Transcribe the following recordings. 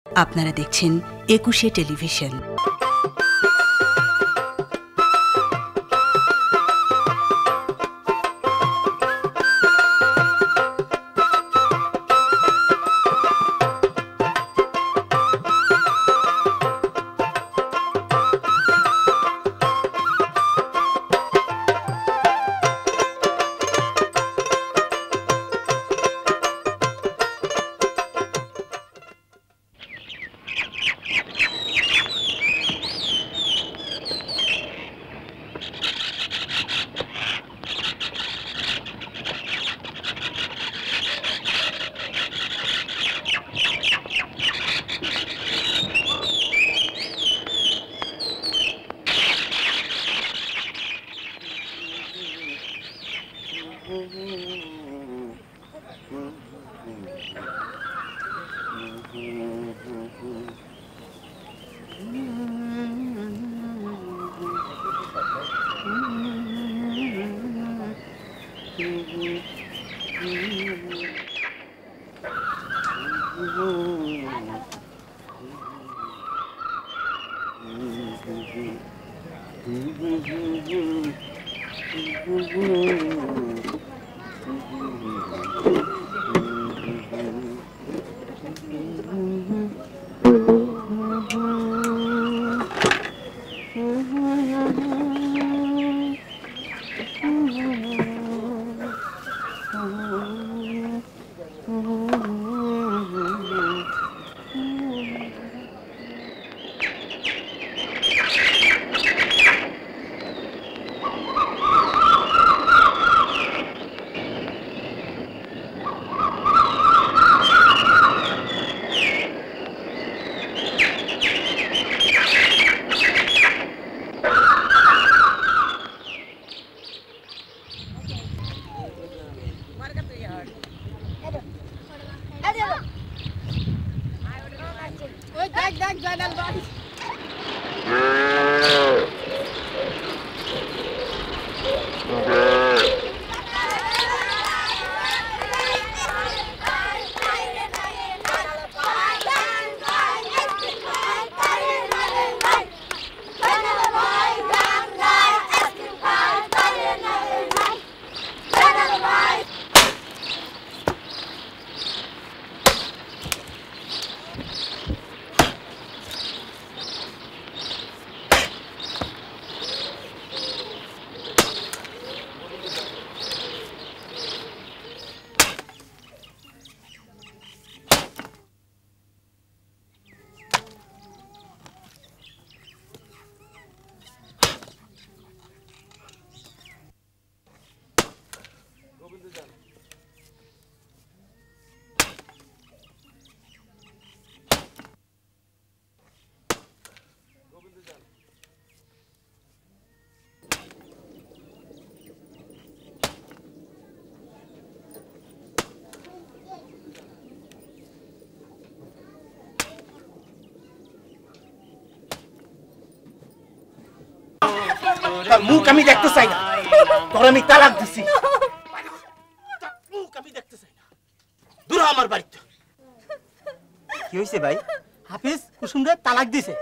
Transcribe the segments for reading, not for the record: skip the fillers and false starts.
আপনারা দেখছেন একুশে টেলিভিশন। মুখ আমি দেখতে চাই না, তোর আমি তালাক দিছি। মুখ আমি দেখতে চাই না, দূর আমার বাড়িতে। কি হয়েছে ভাই? হাফিজ কুসুমরে তালাক দিছে।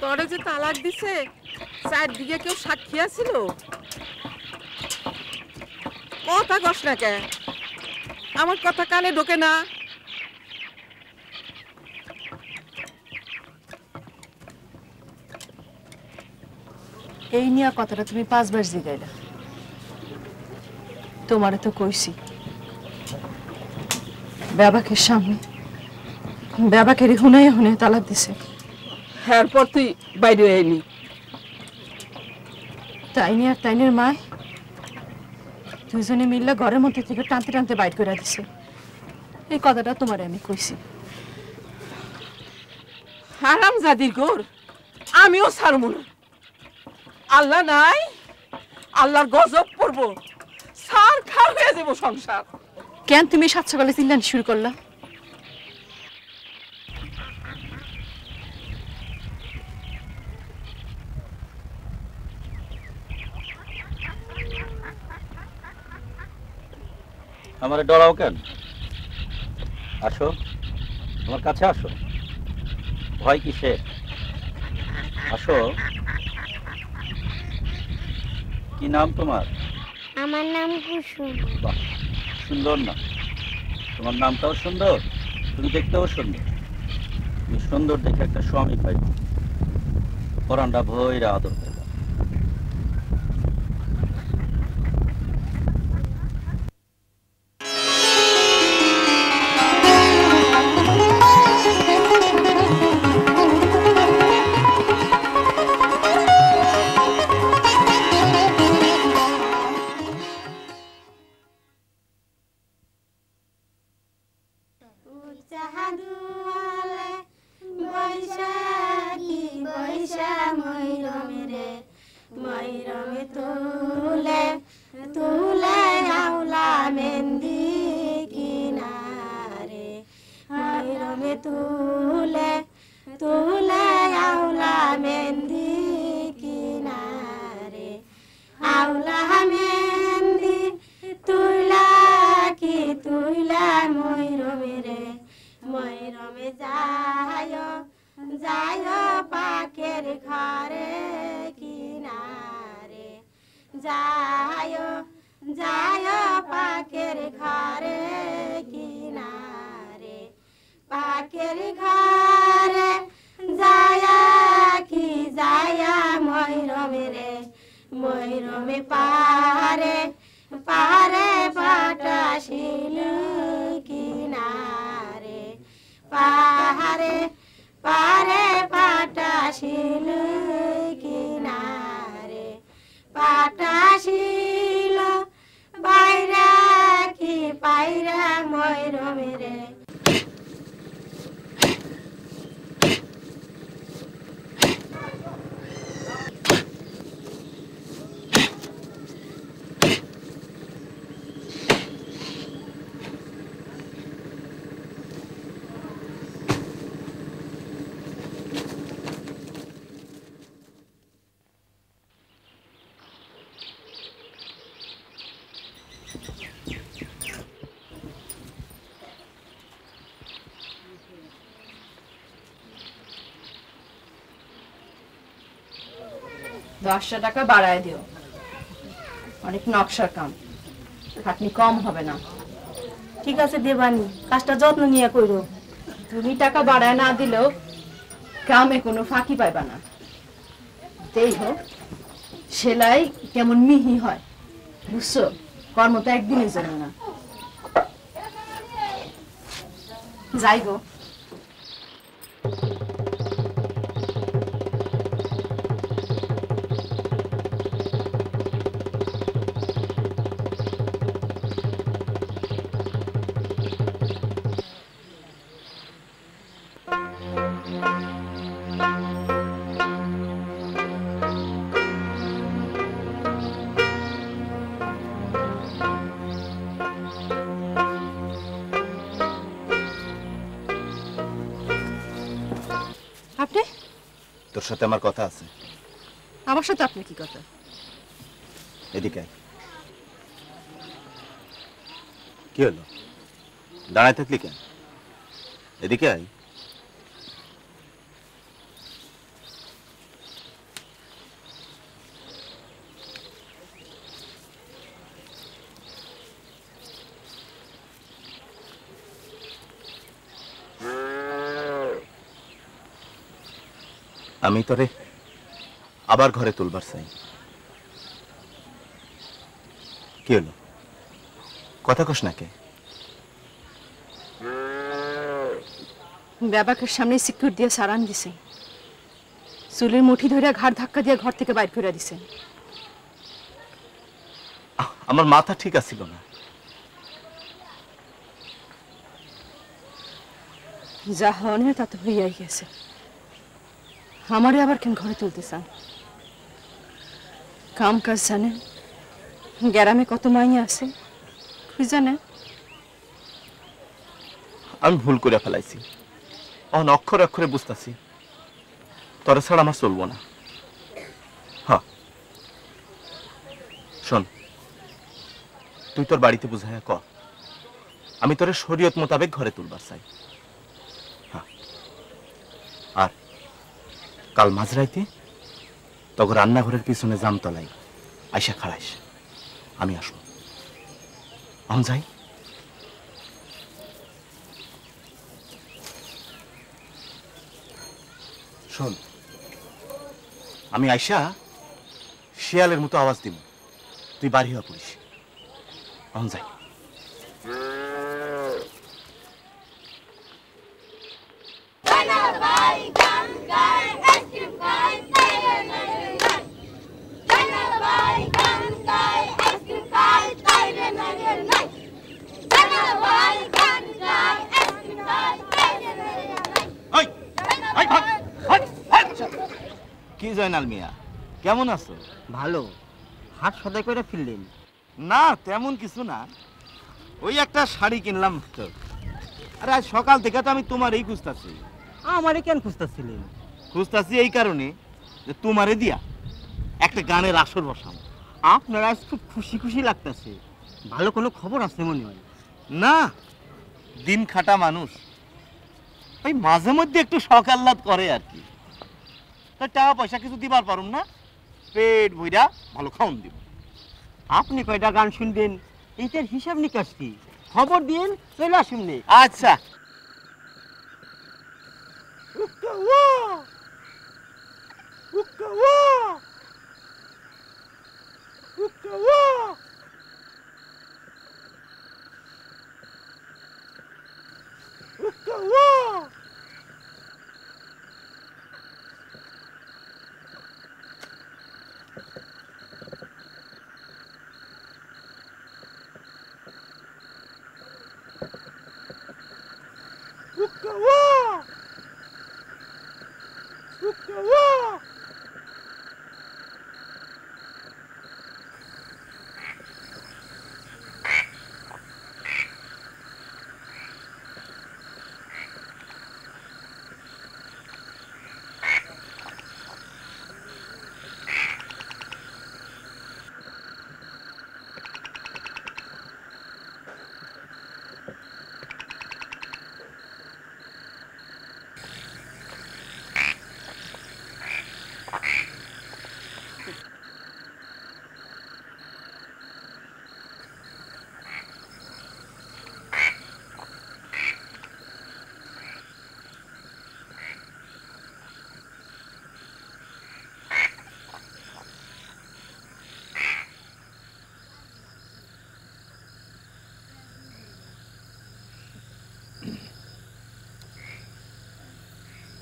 তোরে যে তালাক দিছে, চারদিকে কেউ সাক্ষী আছিল? কথা কস না কে? আমার কথা কানে ঢোকে না? এই নিয়ে কথাটা তুমি 5 বার জিগাইলা। তোমারে তো কইছি বাবাকে সামনে, বাবাকে হুনাই হুনাই তালাক দিছে। এরপর তুই বাইরে এলি। তাইনি আর তাইনের মায় দুজনে মিললে ঘরের মধ্যে থেকে টানতে টানতে বাইট করে দিছে। এই কথাটা তোমারে আমি কইছি। হারাম জাদির গোর আমিও ছাড়বো না। আল্লাহ নাই, আল্লাহর গজব পড়বো, সার খার হয়ে যাবো সংসার। কেন তুমি সাত সকালে চিল্লানি শুরু করলা? আমারে ডরাও কেন? আসো, আমার কাছে আসো। ভয় কিসে? আসো। কি নাম তোমার? আমার নাম কুসুম। বাহ, সুন্দর না? তোমার নামটাও সুন্দর, তুমি দেখতেও সুন্দর। তুমি সুন্দর দেখে একটা স্বামী পাই, পরানটা ভৈরা আদর পাইবা। টাকা বাড়ায় দিও, অনেক নকশার কাম, খাটনি কম হবে না। ঠিক আছে দেবানি, কাজটা যত্ন নিয়ে কইরো। তুমি টাকা বাড়ায় না দিলেও কামে কোনো ফাঁকি পাইবা না। দেই হোক, সেলাই কেমন মিহি হয় বুঝছো? কর্ম তো একদিনের জন্য না। যাই গো। তোর সাথে আমার কথা আছে। আমার সাথে আপনার কি কথা? এদিকে আয়। কি হলো, দাঁড়ায় থাকলি কেন? এদিকে আয়। আমি তোরে আবার ঘরে তুলবার চাই। কি হলো, কথা কস না কে? ব্যাবাকের সামনে সিকিউর দিয়ে সারান দিছে, চুলের মুঠি ধরে ঘাড় ধাক্কা দিয়ে ঘর থেকে বাইর করে দিছে। আমার মাথা ঠিক আছিল না। যা হনের তা তো হইয়াই গেছে। আমারে আবার কেন ঘরে তুলতে চান? কাম কাজ জানেন? গ্রামে কত মাইয়া আছে তুই জানেন? আমি ভুল করে ফেলাইছি, অন অক্ষরে অক্ষরে বুঝতেছি তোরা ছাড়া আমার চলবো না। হ্যাঁ শোন, তুই তোর বাড়িতে বুঝাইয়া ক আমি তোর শরীয়ত মোতাবেক ঘরে তুলবার চাই। হ্যাঁ, আর কাল মাঝরাইতে তখন রান্নাঘরের পিছনে জামতলাই আইসা খাড়াইস, আমি আসবো। আমি যাই। শোন, আমি আইসা শিয়ালের মতো আওয়াজ দিব, তুই বাড়ি হওয়া পড়িস। আমি যাই। কি জয়নাল মিয়া, কেমন আছো? ভালো। হাট সদাই করে ফিরলেন? না তেমন কিছু না, ওই একটা শাড়ি কিনলাম তো। আরে আজ সকাল থেকে তো আমি তোমার এই খুঁজতাছি। আমারে কেন খুঁজতেছিলেন? খুঁজতাছি এই কারণে যে তোমারে দিয়া একটা গানের আসর বসাম। আপনার আজ খুব খুশি খুশি লাগতেছে। ভালো কোনো খবর আছে মনে হয়? না, দিন খাটা মানুষ ওই মাঝে মধ্যে একটু শখ আহ্লাদ করে আর কি। তা টাকা পয়সা কিছু দিবার পারুম না, পেট ভইরা ভালো খাওন দিব। আপনি কয়টা গান শুনবেন এইটার হিসাব নিকাশ কি? খবর দিন, চলে আসুন। আচ্ছা।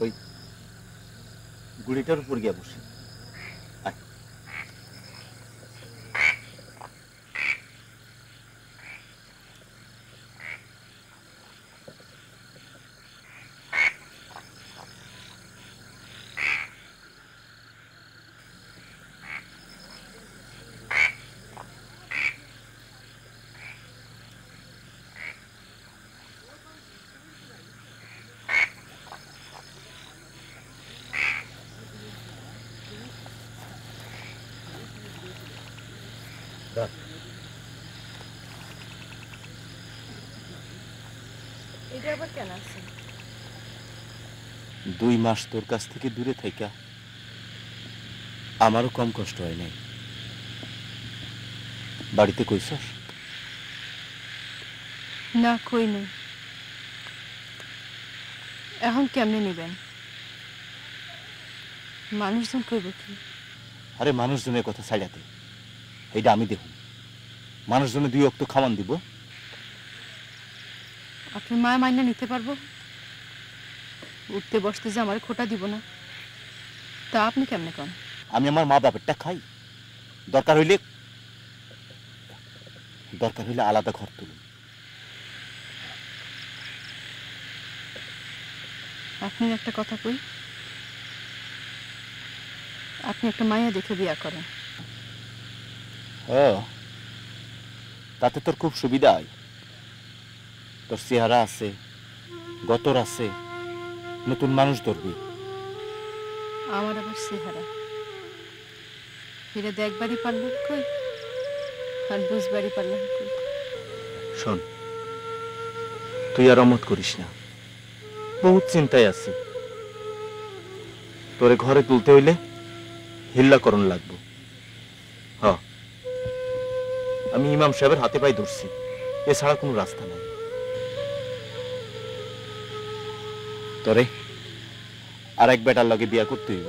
ওই গুড়িটার উপর গিয়া বসে। এটা আবার কেন আছে? 2 মাস তোর কাছ থেকে দূরে থাইকা আমারও কম কষ্ট হয় নাই। বাড়িতে কইছস? না, কই নেই। এখন কেমনে নিবেন? মানুষজন কইব কি? আরে মানুষজনের কথা ছাইড়া দে, এইটা আমি দেখুন। মানুষজনে 2 অক্ত খাওয়ান দিব। আপনি মায়া মাইনা নিতে পারবো? উঠতে বসতে যে আমার খোটা দিব না, তা আপনি কেমনে কন? আমি আমার মা বাপেরটা খাই, দরকার হইলে দরকার হইলে আলাদা ঘর তুলুন। আপনি একটা কথা কই, আপনি একটা মায়া দেখে বিয়া করেন। তাতে তোর খুব সুবিধা হয়। তোর চেহারা আছে, গতর আছে, নতুন মানুষ ধরবি। আমার আবার চেহারা ফিরে দেখবারই পারলাম কই, আর বুঝবারই পারলাম কই। শোন, তুই আর অমত করিস না, বহুত চিন্তায় আছি। তোরে ঘরে তুলতে হইলে হিল্লাকরণ লাগবো। আমি ইমাম সাহেবের হাতে পায়ে ধরছি, এছাড়া কোনো রাস্তা নাই। তোরে আর এক বেটার লগে বিয়া করতে হইব,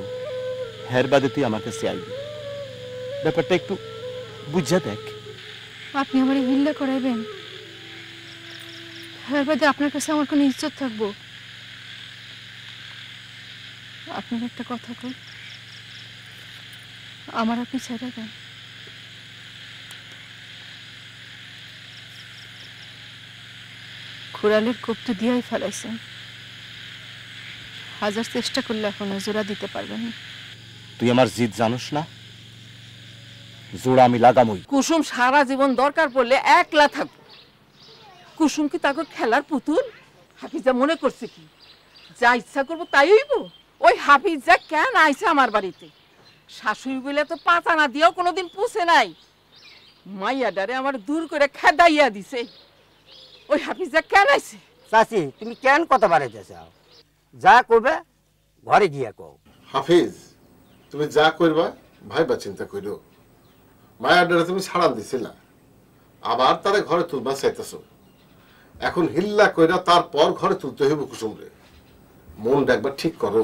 হের বাদে তুই আমার কাছে আইবি। ব্যাপারটা একটু বুঝা দেখ। আপনি আমার হিল্লা করাইবেন, এর বাদে আপনার কাছে আমার কোনো ইজ্জত থাকবো? আপনার একটা কথা কই, আমার আপনি ছেড়ে দেন। খুড়ালের কোপ তো দিয়াই ফেলাইছেন, হাজার চেষ্টা করলে এখনো জোড়া দিতে পারবেন না। তুই আমার জিদ জানোস না, জোড়া আমি লাগামই। কুসুম সারা জীবন দরকার পড়লে একলা থাকবো। কুসুম কি তাকে খেলার পুতুল? হাফিজা মনে করছে কি যা ইচ্ছা করবো তাই হইব? ওই হাফিজা কেন আইছে আমার বাড়িতে? শাশুড়ি বলে তো পাতা না দিয়েও কোনোদিন পুষে নাই। মাইয়াডারে আমার দূর করে খেদাইয়া দিছে। ওই হাফিজা কেন আইছে? চাচি, তুমি কেন কথা বাড়াইতে চাও? যা করবে ঘরে গিয়া কও। হাফিজ, তুমি যা করবা ভাইবা চিন্তা করো। মায়ার ডারে তুমি ছাড়ান দিছিলা, আবার তারে ঘরে তুলবা চাইতেছো। এখন হিল্লা কইরা তারপর ঘরে তুলতে হইব কুসুমরে। মনটা একবার ঠিক করো।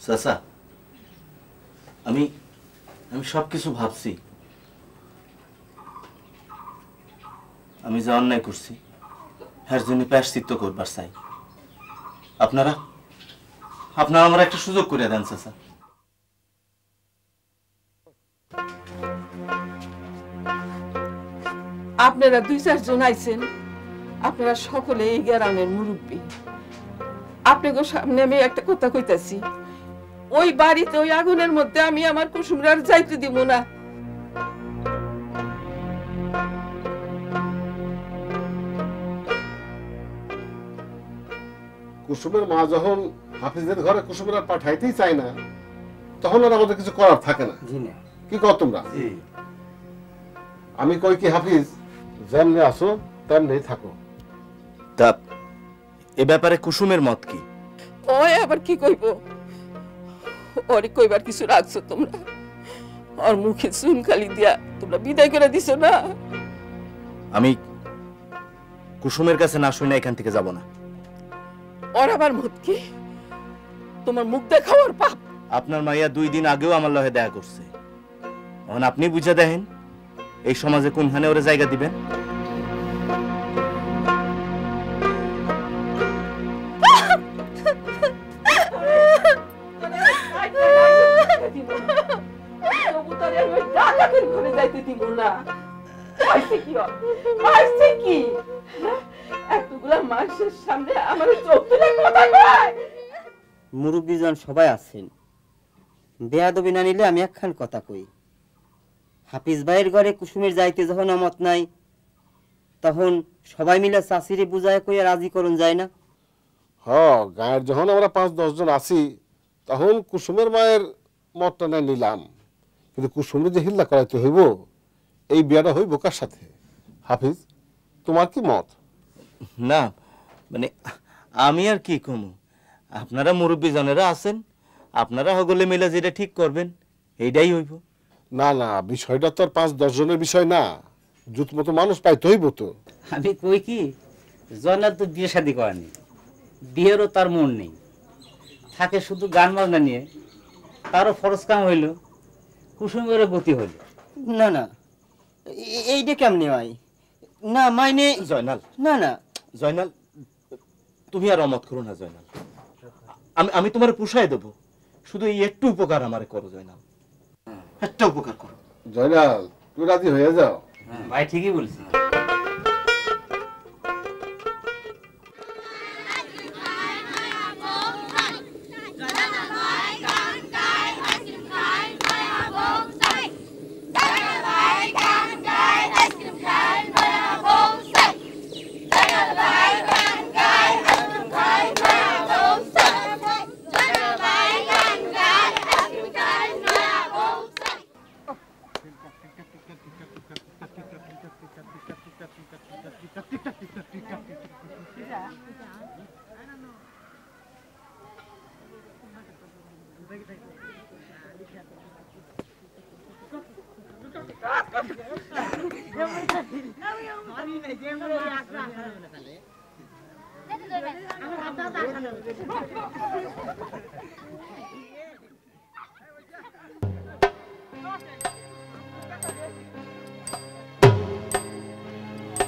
চাচা, আমি সবকিছু ভাবছি। আমি যা অন্যায় করছি এর জন্য প্রায়শ্চিত্ত করবার চাই। আপনারা আমার একটা সুযোগ করে দেন চাচা। আপনারা 2-4 জন আইছেন, আপনারা সকলে এই গ্রামের মুরব্বী। আপনাদের সামনে আমি একটা কথা কইতাছি, ওই বাড়িতে ওই আগুনের মধ্যে আমি আমার কুসুমরা আর যাইতে দিব না। কুসুমের মা যখন হাফিজের ঘরে কুসুমের আর পাঠাইতেই চায় না, তখন আর আমাদের কিছু করার থাকে না। কি কর তোমরা? আমি কই কি হাফিজ, যেমনি আসো তেমনি থাকো। তা এ ব্যাপারে কুসুমের মত কি? ওই আবার কি কইব? ওরে কইবার কিছু রাখছো তোমরা? ওর মুখে চুন খালি দিয়া তোমরা বিদায় করে দিছো না। আমি কুসুমের কাছে না শুনে এখান থেকে যাব না। ওর আবার মত কি? তোমার মুখ দেখাওয়ার পাপ। আপনার মাইয়া 2 দিন আগেও আমার লগে দেখা করছে। এখন আপনি বুঝা দেখেন এই সমাজে কোনখানে ওরে জায়গা দিবেন। মুরব্বীজন সবাই আছেন, বেয়াদবি না নিলে আমি একখান কথা কই। হাফিজ ভাইয়ের ঘরে কুসুমের যাইতে যখন আমত নাই, তখন সবাই মিলে চাষিরে বুঝায় কইয়া রাজি করুন যায় না? গায়ের যখন আমরা 5-10 জন আছি, তখন কুসুমের মায়ের মতটা না নিলাম, কিন্তু কুসুমের যে হিল্লা করাইতে হইব, এই বিয়াটা হইব কার সাথে? হাফিজ, তোমার কি মত? না মানে আমি আর কি কমু, আপনারা মুরব্বী জনেরা আছেন, আপনারা সকলে মিলে যেটা ঠিক করবেন এইটাই হইব। না না, বিষয়টা তো আর 5-10 জনের বিষয় না, জুত মতো মানুষ পাইতে হইব তো। আমি কই কি, জয়নাল তো বিয়ে শাদী করেনি, বিয়েরও তার মন নেই, থাকে শুধু গান বাজনা নিয়ে। তারও ফরজ কাম হইল, কুসুমের গতি হইল। না না, এইটা কেমনি হয় না? মাইনে জয়নাল, না না জয়নাল তুমি আর অমত করো না জয়নাল। আমি তোমার পুষায় দেবো, শুধু এই একটু উপকার আমারে করো জয়নাল, একটা উপকার করো। জয়নাল, তুই রাজি হয়ে যাও। ভাই ঠিকই বলছিস।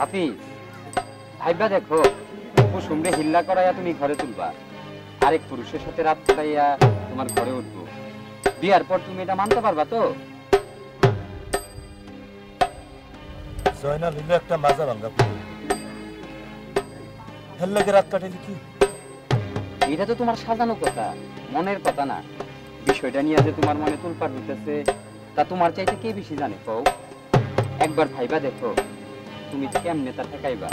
হাফিজ ভাইবা দেখো কুসুমরে হিল্লা করাইয়া তুমি ঘরে তুলবা, আরেক পুরুষের সাথে রাত কাটাইয়া তোমার ঘরে উঠবো। বিয়ার পর তুমি এটা মানতে পারবা তো? জয়নাল হইল একটা মাজা ভাঙ্গা পুতুল। হেল লাগে রাত কাটাইলি কি? এটা তো তোমার সাজানো কথা, মনের কথা না। বিষয়টা নিয়ে যে তোমার মনে তুলপাট হইতেছে তা তোমার চাইতে কে বেশি জানে কও? একবার ভাইবা দেখো তুমি কেমনে তা ঠেকাইবা।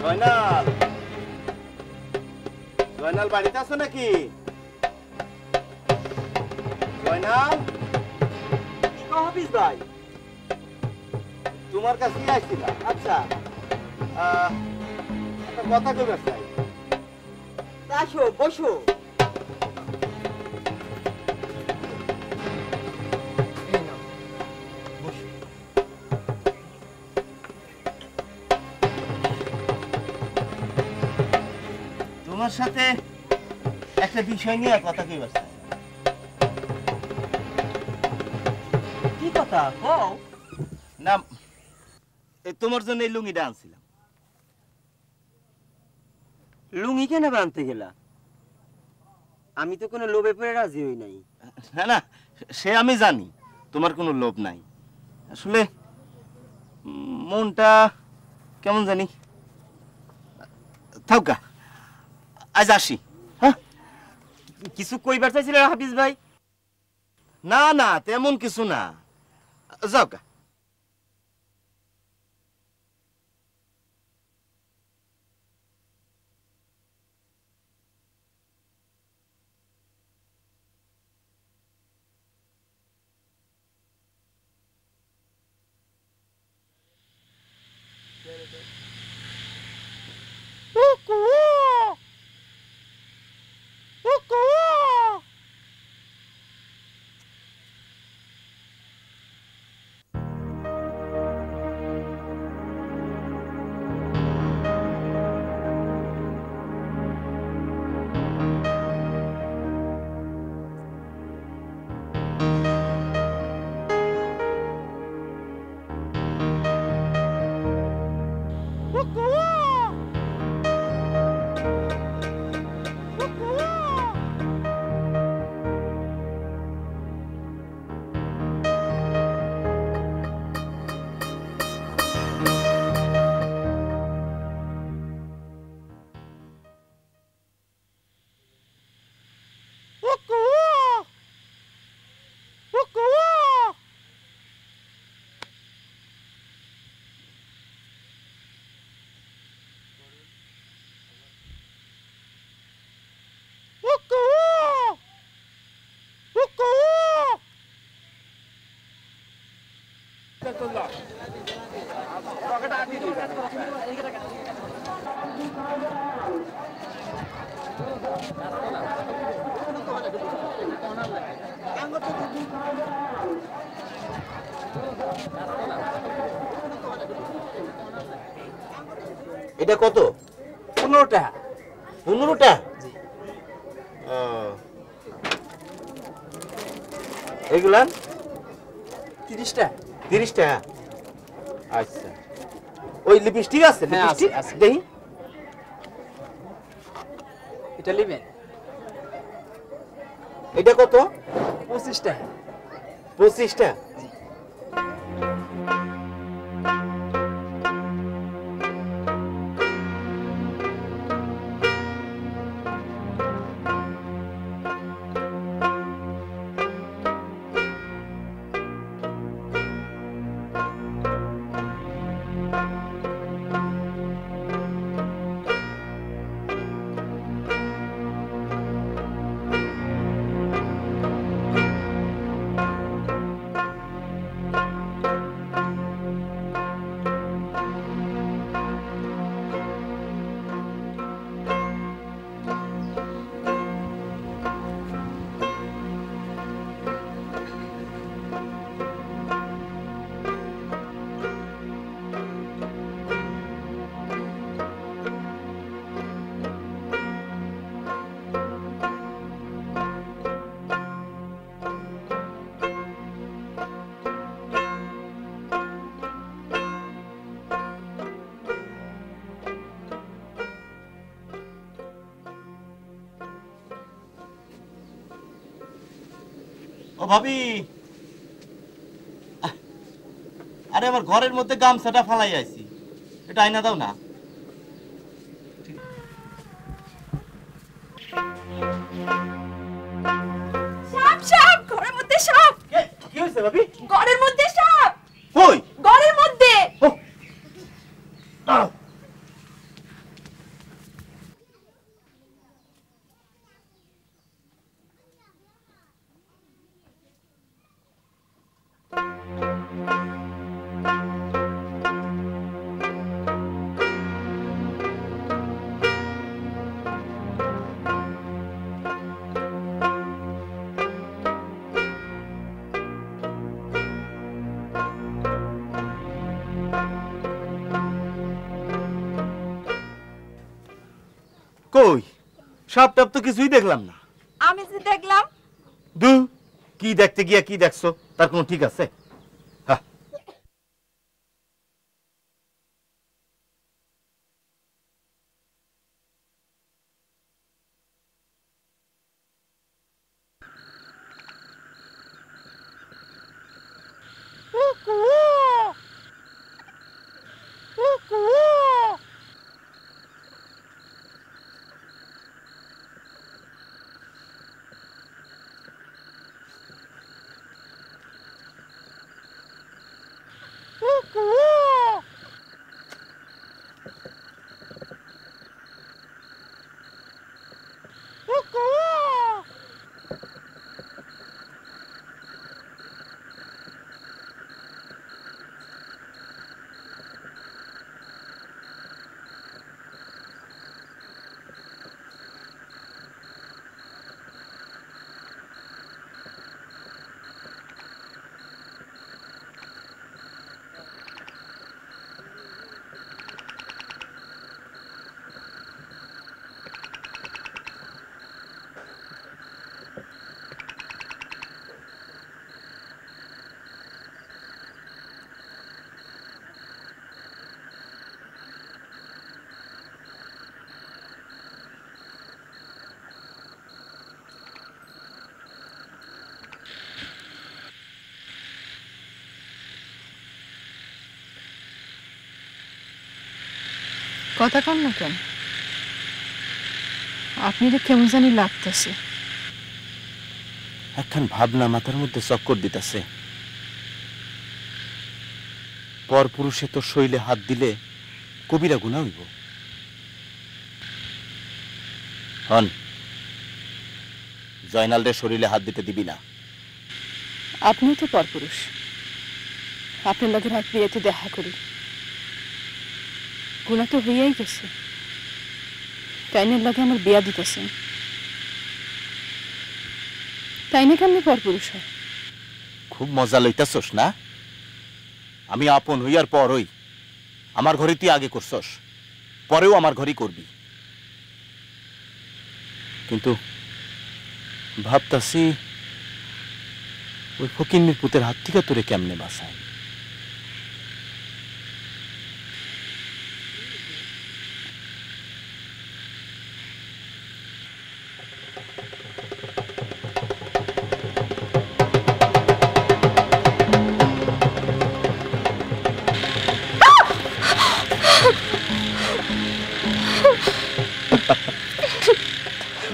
জয়নাল, জয়নাল বাড়িতে আছো নাকি? জয়নাল, হাফিজ ভাই তোমার কাছে আসছিলাম। আচ্ছা একটা কথা কইবার চাই। আসো বসো। তোমার সাথে একটা বিষয় নিয়ে কথা কইবার চাই। কি কথা কও? না তোমার জন্য এই লুঙ্গিটা আনছিলাম। লুঙ্গি কেন বানতে গেলা? আমি তো কোনো লোভে পড়ে রাজি হই নাই। না না, সে আমি জানি তোমার কোনো লোভ নাই। আসলে মনটা কেমন জানি। থাকা আজ আসি। হ্যাঁ, কিছু কইবার চাইছিল হাফিজ ভাই? না না, তেমন কিছু না। যাও কা। এটা কত? 15 টাকা। 15 টাকা? এগুলা 30 টাকা। 30 টাকা? আচ্ছা, ওই লিপস্টিক আছে? লিপস্টিক দেখি। এটা নেবেন? এটা কত? 25 টাকা। 25 টাকা। ও ভাবি, আরে আমার ঘরের মধ্যে গামছাটা ফালাই আইছি, এটা আইনা দাও না। সাপ সাপ ঘরের মধ্যে সাপ। কি হইছে ভাবি? ঘরের মধ্যে সাপ। কই? ঘরের মধ্যে। কই? সাপ টাপ তো কিছুই দেখলাম না। আমি যে দেখলাম। দু কি দেখতে গিয়া কি দেখছো তার কোনো ঠিক আছে? কথা কন না কেন? আপনি তো কেমন জানি লাগতেছে। একখান ভাবনা মাথার মধ্যে চক্কর দিতেছে। পর পুরুষে তোর শৈলে হাত দিলে কবিরা গুনাহ হইব। হন, জয়নালদের শরীরে হাত দিতে দিবি না। আপনিও তো পরপুরুষ, আপনার লগের হাত বিয়েতে দেখা করি। গুণা তো হইয়াই গেছে, তাইনের লগে আমার বিয়া দিতেছেন, তাইনে কেমনি পরপুরুষ হয়? খুব মজা লইতাছস না? আমি আপন হইয়ার পর হই আমার ঘরে তুই আগে করছস, পরেও আমার ঘরেই করবি। কিন্তু ভাবতাছি ওই ফকিন্নির পুতের হাত থেকে তোরে কেমনে বাঁচায়।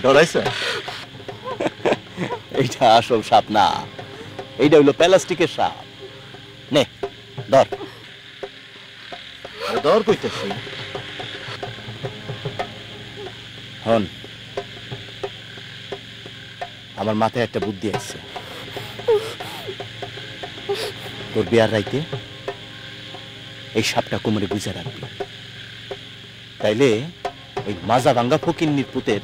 ডরাইছে? এইটা আসল সাপ না, এইটা হইলো প্লাস্টিকের সাপ। নে ধর ধর কইতেছি। হন, আমার মাথায় একটা বুদ্ধি আসছে। তোর বিয়ার রাইতে এই সাপটা কোমরে বুঝে রাখবি, তাইলে ওই মাজা ভাঙ্গা ফকিন্নির পুতের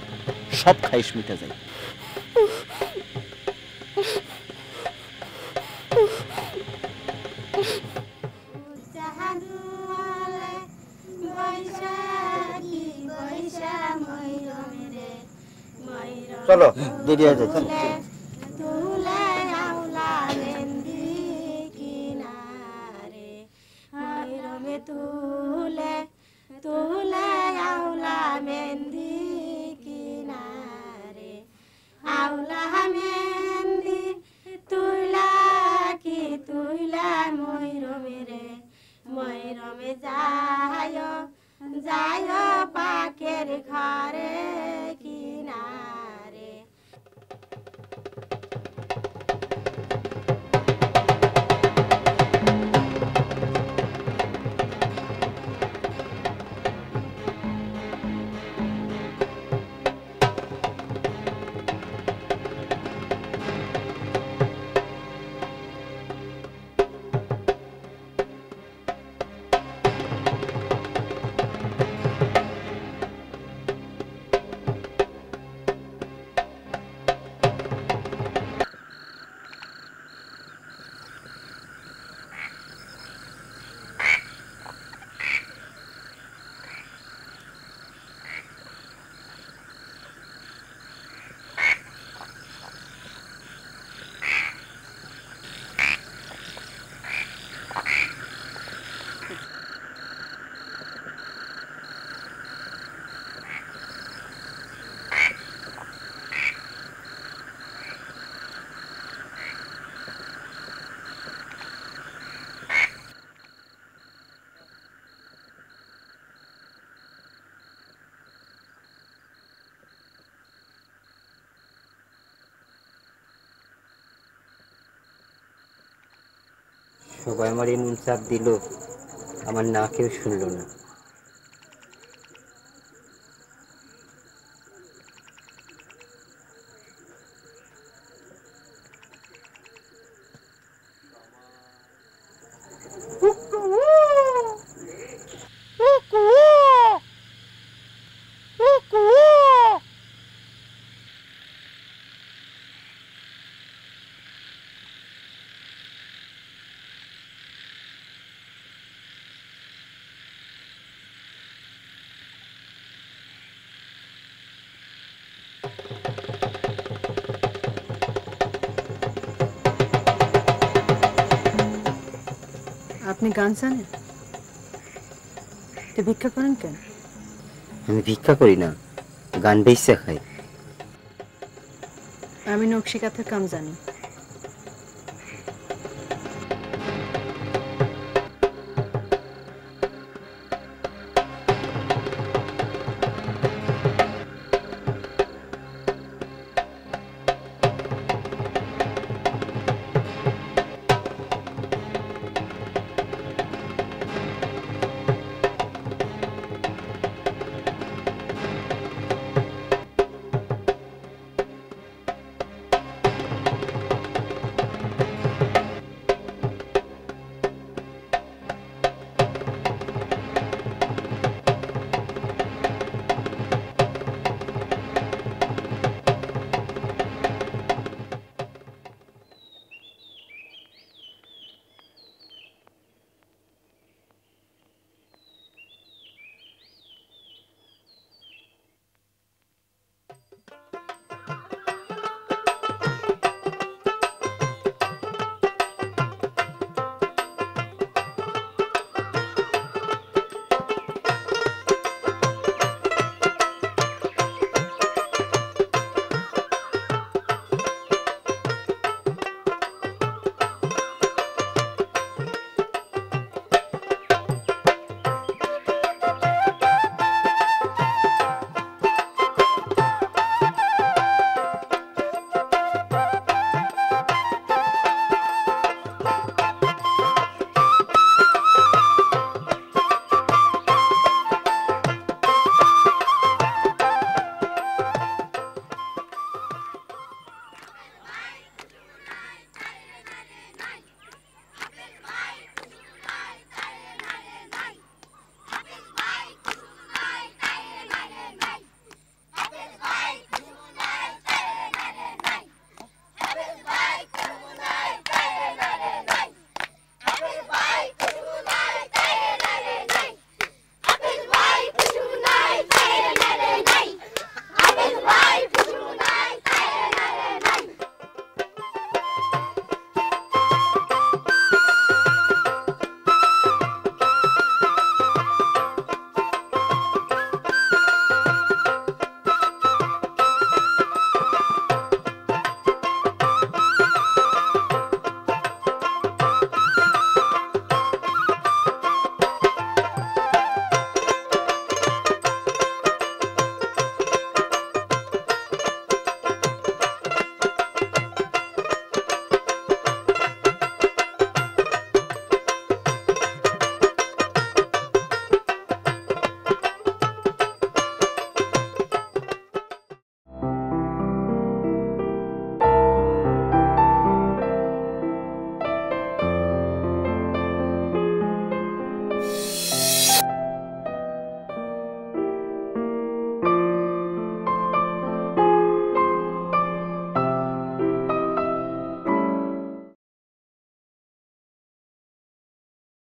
সব খাইশ মিটা যায়। চলো দেরি হয়ে যাচ্ছে। পাকের ঘরে কিনারে সবাই আমার এই নুন চাপ দিল, আমার না কেউ শুনলো না। আপনি গান জানেন? তো ভিক্ষা করেন কেন? আমি ভিক্ষা করি না, গান বেচে খাই। আমি নকশি কাঁথার কাম জানি।